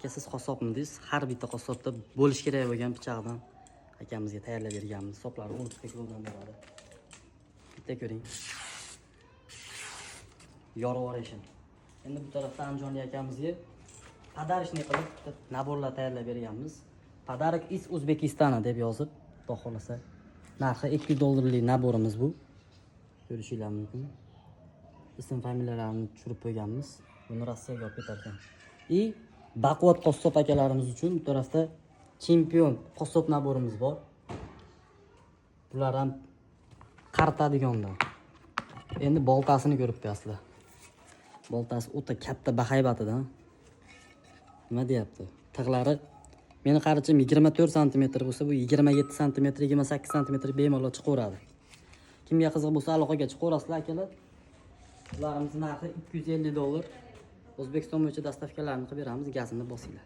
aka siz qassobmidingiz? Har bitta qassobda bo'lish kerak bo'lgan pichoqdan akamizga tayyorlab berganmiz. Hisoblari 10 kilodan boradi. Bitta ko'ring. Yorvorishin. Endi bu tarafda Anjoniy akamizga podarishni qilib naborlar tayyorlab berganmiz. Podarik iz O'zbekistona deb yozib, xudo xolasa. Narxi $200 naborimiz bu. Ko'rishingiz mumkin. Ism familiyalarini tushirib qo'yganmiz. Buni Rossiyaga olib ketar ekan. Baquvvat qassob akalarimiz uchun bu tarafda chempion qassob naborimiz bor. Bular ham qartadigandan. Endi boltasini ko'rib qo'yasizlar. Boltasi o'ta katta bahaybatida. Nima deyapti? Tig'lari meni qarichim 24 sm bo'lsa, bu 27 sm, 28 sm bemalol chiqaveradi. Kimga qiziq bo'lsa, aloqaga chiqaverasizlar akalar. Ularimiz narxi $250. O'zbekiston bo'yicha dastavkalarni qilib beramiz, gazini bosinglar.